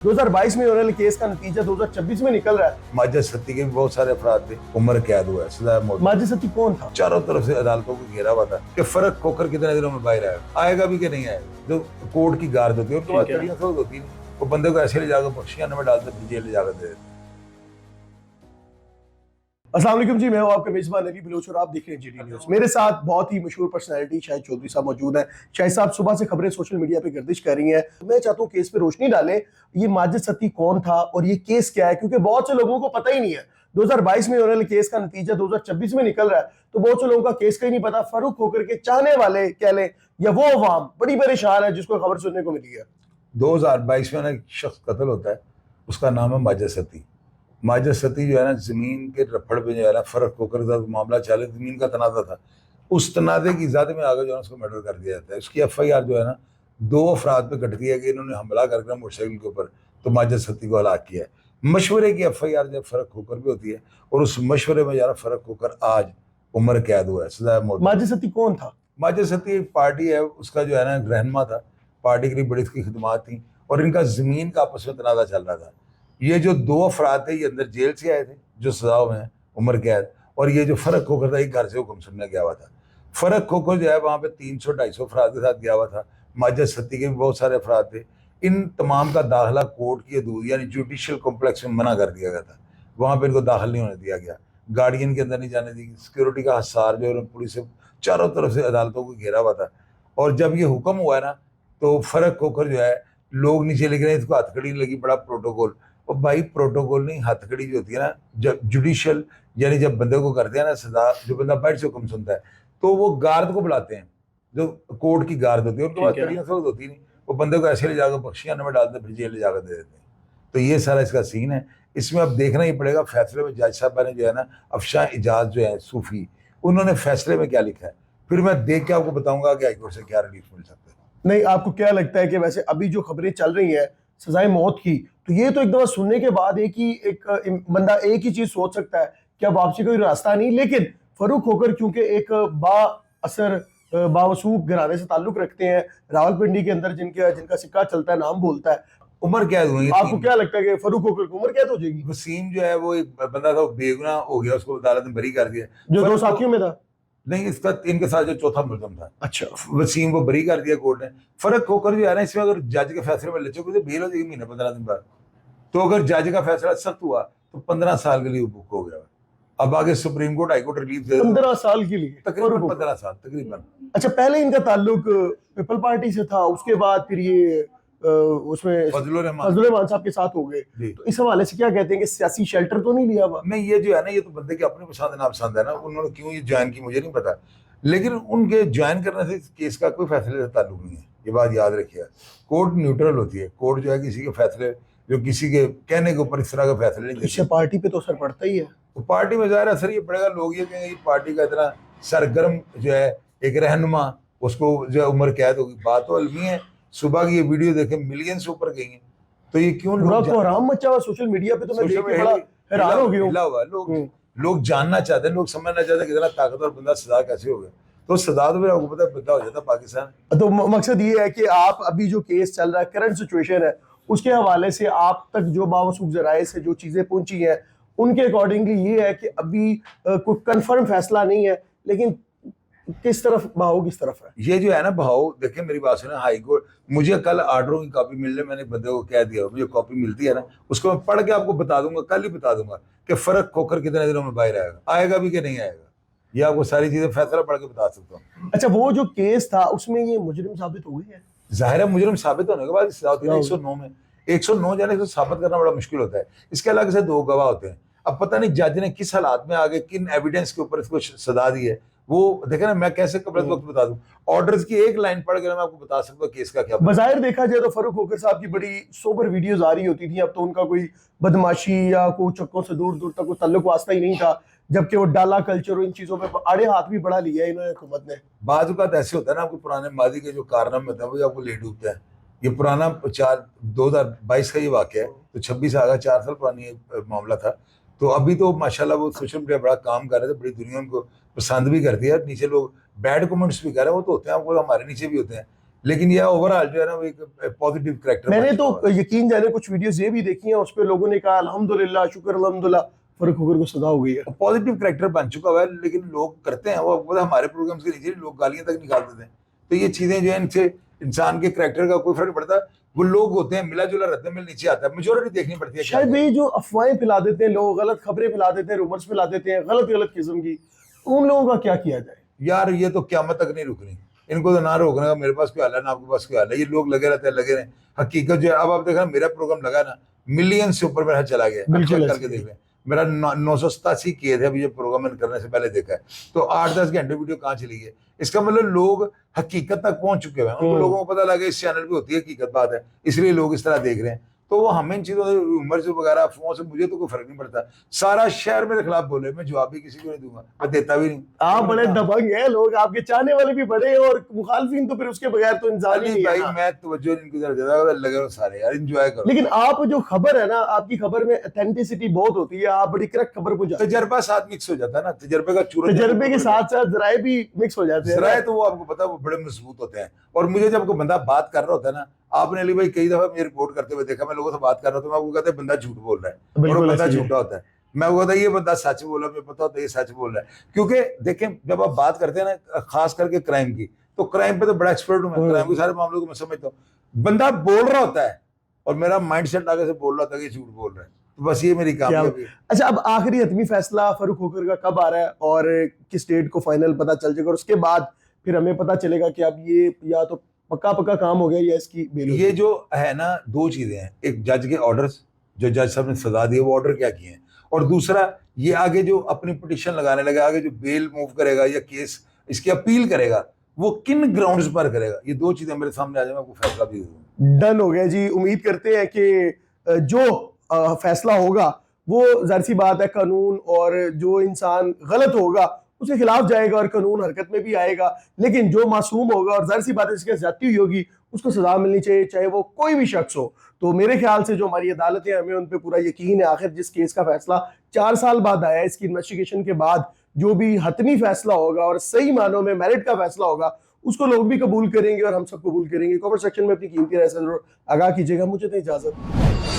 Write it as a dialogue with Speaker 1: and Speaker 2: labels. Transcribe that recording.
Speaker 1: 2022 में होने वाले केस का नतीजा 2026 में निकल रहा है।
Speaker 2: माजिद सत्ती के भी बहुत सारे अफराद थे, उम्र कैद हुआ है, सजा मौत।
Speaker 1: माजिद सत्ती कौन था?
Speaker 2: चारों तरफ से अदालतों को घेरा हुआ था कि फर्क खोकर कितने दिनों में बाहर आएगा भी कि नहीं आएगा। जो कोर्ट की गार्ड होती है उनके पास कड़ियां थोड़ी होती है, वो बंदे को ऐसे ले जाकर बख्शियाने में डालते फिर जेल ले जाकर दे देते।
Speaker 1: अस्सलाम वालेकुम जी, मैं हूं आपका मेजबान नबी बलोच और आप देख रहे हैं जीडी न्यूज़। मेरे साथ बहुत ही मशहूर पर्सनैलिटी शाहिद चौधरी साहब मौजूद हैं। शाहिद साहब सुबह से खबरें सोशल मीडिया पे गर्दिश कर रही हैं। मैं चाहता हूं केस पे रोशनी डालें, ये माजिद सत्ती कौन था और ये केस क्या है, क्योंकि बहुत से लोगों को पता ही नहीं है। 2022 में होने वाले केस का नतीजा 2026 में निकल रहा है, तो बहुत से लोगों का केस का ही नहीं पता। फारूक खोकर के चाहने वाले कह लें या वो अवाम बड़ी परेशान है जिसको खबर सुनने को मिली है।
Speaker 2: 2022 में एक शख्स कत्ल होता है, उसका नाम है माजिद सत्ती। माजिद सत्ती जो है ना, जमीन के रफड़ पे जो है ना फर्क होकर मामला चाले, जमीन का तनाजा था, उस तनाजे की इजाजत में आगे जो है उसको मर्डर कर दिया जाता है। उसकी FIR जो है ना 2 अफराद पे कट दिया कि इन्होंने हमला करके मोटरसाइकिल के ऊपर तो माजिद सत्ती को हलाक किया है। मशवरे की FIR जब फर्क होकर भी होती है और उस मशवरे में जरा फर्क होकर आज उम्र कैद हुआ है, सजा मौत।
Speaker 1: माजिद सत्ती कौन था?
Speaker 2: माजिद सत्ती एक पार्टी है, उसका जो है ना रहनुमा था, पार्टी के लिए बड़ी इसकी खिदमात थी और इनका जमीन का आपस में तनाजा चल रहा था। ये जो 2 अफराद थे ये अंदर जेल से आए थे जो सजा में है उम्र कैद, और ये जो फर्क खोकर था ये घर से हुक्म सुनने गया हुआ था। फर्क खोकर जो है वहाँ पे 300-250 अफराद के साथ गया हुआ था। माजिद सत्ती के भी बहुत सारे अफराद थे। इन तमाम का दाखिला कोर्ट की हदूद यानी जुडिशल कॉम्प्लेक्स में मना कर दिया गया था, वहाँ पे इनको दाखिल नहीं होने दिया गया, गार्डियन के अंदर नहीं जाने दी। सिक्योरिटी का हसार जो है पुलिस से चारों तरफ से अदालतों को घेरा हुआ था। और जब ये हुक्म हुआ है ना तो फर्क होकर जो है लोग नीचे लिख रहे हैं, इसको हथकड़ी लगी, बड़ा प्रोटोकॉल। और भाई प्रोटोकॉल नहीं, हथकड़ी जो होती है ना, जब जुडिशल यानी जब बंदे को करते हैं ना सजा, जो बंदा बैठ से हुक्म सुनता है तो वो गार्ड को बुलाते हैं, जो कोर्ट की गार्ड होती है, उनके पास कड़ियां थोड़ी होती नहीं, वो बंदे को ऐसे ले जाकर बख्शियाने में डालते फिर जेल ले जाकर दे देते हैं। तो ये सारा इसका सीन है। इसमें अब देखना ही पड़ेगा फैसले में जज साहब ने जो है ना, अफशां इजाज जो है सूफी, उन्होंने फैसले में क्या लिखा है, फिर मैं देख के आपको बताऊंगा कि हाईकोर्ट से क्या रिलीफ मिल सकता है।
Speaker 1: नहीं, आपको क्या लगता है कि वैसे अभी जो खबरें चल रही हैं सजाए मौत की, तो ये तो एक दफा सुनने के बाद एक बंदा एक ही चीज सोच सकता है कि अब वापसी कोई रास्ता नहीं। लेकिन फारूक खोकर क्योंकि एक बाअसर बावसूख घराने से ताल्लुक रखते हैं, रावलपिंडी के अंदर जिनका सिक्का चलता है, नाम बोलता है,
Speaker 2: उम्र कैद हुई।
Speaker 1: आपको क्या लगता है कि फारूक खोकर को उम्र कैद हो जाएगी?
Speaker 2: वसीम जो है वो एक बंदा था, वो बेगुनाह हो गया, उसको अदालत ने बरी कर दिया,
Speaker 1: जो 2 साथियों में था।
Speaker 2: नहीं, इसका इनके साथ जो चौथा मुलजम था,
Speaker 1: अच्छा,
Speaker 2: वसीम को बरी कर दिया कोर्ट ने। फर्क होकर जो है ना, इसमें अगर जज के फैसले में लचक तो बेल हो जाएगी महीने 15 दिन बाद। तो अगर जज का फैसला सख्त हुआ तो 15 साल के लिए बुक हो गया। अब आगे सुप्रीम कोर्ट हाईकोर्ट रिलीफ दे
Speaker 1: 15 साल के लिए,
Speaker 2: तकरीबन 15 साल तकरीबन।
Speaker 1: अच्छा, पहले इनका ताल्लुक पीपल पार्टी से था, उसके बाद फिर ये उसमें फजलुर रहमान साहब के साथ हो गए। तो इस हवाले से क्या कहते हैं कि सियासी शेल्टर तो नहीं लिया हुआ?
Speaker 2: नहीं, ये जो है ना, ये तो बंदे की अपनी पसंद नापसंद है ना, उन्होंने क्यों ये ज्वाइन की मुझे नहीं पता, लेकिन उनके ज्वाइन करने से केस का कोई फैसले से ताल्लुक नहीं है, ये बात याद रखिएगा। कोर्ट न्यूट्रल होती है, कोर्ट जो है किसी के फैसले, जो किसी के कहने के ऊपर इस तरह का फैसले नहीं देती।
Speaker 1: इससे पार्टी पे तो असर पड़ता ही है।
Speaker 2: तो पार्टी में ज़ाहिर असर ये पड़ेगा, लोग ये कहेंगे पार्टी का इतना सरगर्म जो है एक रहनुमा, उसको जो है उम्र कैद होगी। बात तो अलमी है, सुबह की ये वीडियो देखे मिलियन से ऊपर गई है, तो ये क्यों
Speaker 1: कोहराम मचा हुआ सोशल मीडिया पे, तो मैं देख के बड़ा हैरान हो गया।
Speaker 2: लोग जानना चाहते हैं, लोग समझना चाहते हैं कि इतना ताकतवर बंदा सजा कैसे हो गया। तो सजा तो फिर आपको पता है बंदा हो जाता पाकिस्तान।
Speaker 1: तो मकसद ये है कि आप अभी जो केस चल रहा है, करंट सिचुएशन है, उसके हवाले से आप तक जो बावसूख जराए से जो चीजें पहुंची हैं, उनके अकॉर्डिंगली ये है कि अभी कोई कंफर्म फैसला नहीं है, लेकिन किस तरफ बहाव किस तरफ है,
Speaker 2: ये जो है ना बहाव। देखिए मेरी बात सुने, हाई कोर्ट मुझे कल ऑर्डरों की कॉपी मिलने, मैंने बंदे को कह दिया मुझे कॉपी मिलती है ना, उसको मैं पढ़ के आपको बता दूंगा, कल ही बता दूंगा कि फर्क खोकर कितने दिनों में बाहर आएगा भी कि नहीं आएगा। ये आपको सारी चीजें फैसला पढ़ के बता सकता हूँ।
Speaker 1: अच्छा, वो जो केस था उसमें ये मुजरिम साबित हो गए हैं?
Speaker 2: जाहिर है मुजरिम साबित होने के बाद सजा होती है 109 में। 109 जाने से साबित करना बड़ा मुश्किल होता है। इसके अलग से 2 गवाह होते हैं। अब पता नहीं जज ने किस हालात में आगे किन एविडेंस के ऊपर इसको सजा दी है, वो देखे ना, मैं कैसे कबल वक्त बता दूं। ऑर्डर्स की एक लाइन पढ़ के मैं आपको बता सकता हूँ केस का क्या।
Speaker 1: बज़ाहिर देखा जाए तो फारूक खोकर साहब की बड़ी सोबर वीडियोस आ रही होती थी, अब तो उनका कोई बदमाशी या कोई चक्कों से दूर दूर तक कोई ताल्लुक वास्ता ही नहीं था, जबकि वो डाला कल्चर और इन चीजों पे आड़े हाथ भी बढ़ा लिया है इन्होंने, हुकूमत ने।
Speaker 2: बाज़ औक़ात ऐसे होता है ना, आपको पुराने मादी के जो कारनामे होते हैं वो आपको ले डूबता है। ये पुराना 2022 का ये वाक़या है, तो 26 आ गया, 4 साल पुरानी मामला था। तो अभी तो माशाल्लाह वो सोशल मीडिया बड़ा काम कर रहे थे, बड़ी दुनिया उनको पसंद भी करती है। नीचे लोग बैड कमेंट्स भी कर रहे हैं, वो तो होते हैं, आपको हमारे नीचे भी होते हैं लेकिन यह ओवरऑल जो है ना वो एक पॉजिटिव कैरेक्टर।
Speaker 1: मैंने तो यकीन जाने कुछ वीडियोस ये भी देखी हैं, उस पे लोगों ने कहा अल्हम्दुलिल्लाह, शुक्र अल्हम्दुलिल्लाह, फारूक खोखर को सजा हो गई है।
Speaker 2: पॉजिटिव कैरेक्टर बन चुका हुआ है, लेकिन लोग करते हैं वो पता हमारे प्रोग्राम्स के नीचे लोग गालियां तक निकाल देते हैं। तो ये चीजें जो है इनसे इंसान के कैरेक्टर का कोई फर्क पड़ता है। वो लोग होते हैं मिला जुला रहते हैं, मिल नीचे आता है, मेजोरिटी देखनी पड़ती है।
Speaker 1: शायद भाई जो अफवाहें फैला देते हैं लोग, गलत खबरें फैला देते हैं, रूमर्स फैला देते हैं गलत गलत किस्म की, उन लोगों का क्या किया जाए?
Speaker 2: यार ये तो क़यामत तक नहीं रुकनी, इनको तो ना रोकने का मेरे पास कोई हाल है ना आपके पास कोई हाल है। ये लोग लगे रहते हैं, लगे रहे। हकीकत जो है, अब आप देखा मेरा प्रोग्राम लगा ना, मिलियन से ऊपर मेरा चला गया।
Speaker 1: बिल्कुल
Speaker 2: करके देख रहे हैं, मेरा 987 किए थे अभी ये प्रोग्राम मैंने करने से पहले देखा है। तो 8-10 घंटे वीडियो कहाँ चली गई? इसका मतलब लोग हकीकत तक पहुंच चुके हैं, उनको लोगों को पता लगा इस चैनल पे होती है हकीकत बात है, इसलिए लोग इस तरह देख रहे हैं। तो वो हमें इन चीजों से, उम्र से वगैरह अफवाहों से मुझे तो कोई फर्क नहीं पड़ता। सारा शहर मेरे खिलाफ बोले, मैं जवाब भी किसी को नहीं दूंगा, मैं देता भी नहीं।
Speaker 1: आप बड़े दबंग हैं, लोग आपके चाहने वाले भी बड़े और मुखालफिन तो फिर उसके बगैर तो इंसान ही नहीं
Speaker 2: भाई
Speaker 1: है।
Speaker 2: मैं तवज्जो इनको जरा देता, लगे रहो सारे यार, एंजॉय करो।
Speaker 1: लेकिन आप जो खबर है ना, आपकी खबर में ऑथेंटिसिटी बहुत होती है, आप बड़ी करेक्ट खबर पहुंचाते हैं।
Speaker 2: तजर्बा साथ मिक्स हो जाता है ना, तजर्बे का चूरा,
Speaker 1: तजर्बे के साथ साथ जराए भी मिक्स हो जाते हैं।
Speaker 2: जराए तो वो आपको पता है वो बड़े मजबूत होते हैं। और मुझे जब कोई बंदा बात कर रहा होता है ना, आपने अली भाई कई दफा मैं रिपोर्ट करते हुए देखा, मैं लोगों से बात कर रहा हूँ तो मैं आपको कहता है बंदा झूठ बोल रहा है, और वो बंदा झूठा होता है। मैं वो कहता है ये बंदा सच बोल रहा है, मुझे पता होता है ये सच बोल रहा है। क्योंकि देखें जब आप बात करते हैं ना खास करके क्राइम की, तो क्राइम पे तो बड़ा एक्सपर्ट हूँ मैं, क्राइम के सारे मामलों को मैं समझता हूँ। बंदा बोल रहा होता है और मेरा माइंड सेट आगे से बोल रहा था कि झूठ बोल रहा है, तो बस ये मेरी कामयाबी है।
Speaker 1: अच्छा, अब आखिरी हतमी फैसला फारूक खोखर का कब आ रहा है और किस डेट को फाइनल पता चल जाएगा, और उसके बाद फिर हमें पता चलेगा कि अब ये या तो पक्का पक्का काम हो गया या इसकी बेल हो
Speaker 2: ये जो है ना, दो चीजें हैं, एक जज के ऑर्डर्स, जो जज साहब ने सजा दी है वो ऑर्डर क्या किए हैं, और दूसरा ये आगे जो अपनी पिटीशन लगाने लगा, आगे जो बेल मूव करेगा या केस इसकी अपील करेगा, वो किन ग्राउंड्स पर करेगा, ये दो चीजें मेरे सामने आ जाए मैं आपको फैसला भी दूंगा।
Speaker 1: डन हो गया जी। उम्मीद करते हैं कि जो फैसला होगा वो जाहिर सी बात है कानून, और जो इंसान गलत होगा उसके खिलाफ जाएगा और कानून हरकत में भी आएगा। लेकिन जो मासूम होगा और जाहिर सी बात है जिसके ज्यादती हुई होगी उसको सजा मिलनी चाहिए, चाहे वो कोई भी शख्स हो। तो मेरे ख्याल से जो हमारी अदालतें, हमें उन पर पूरा यकीन है। आखिर जिस केस का फैसला 4 साल बाद आया, इसकी इन्वेस्टिगेशन के बाद जो भी हतमी फैसला होगा और सही मानों में मेरिट का फैसला होगा, उसको लोग भी कबूल करेंगे और हम सब कबूल करेंगे। कमेंट सेक्शन में अपनी कीमती राय से जरूर आगाह कीजिएगा। मुझे तो इजाजत।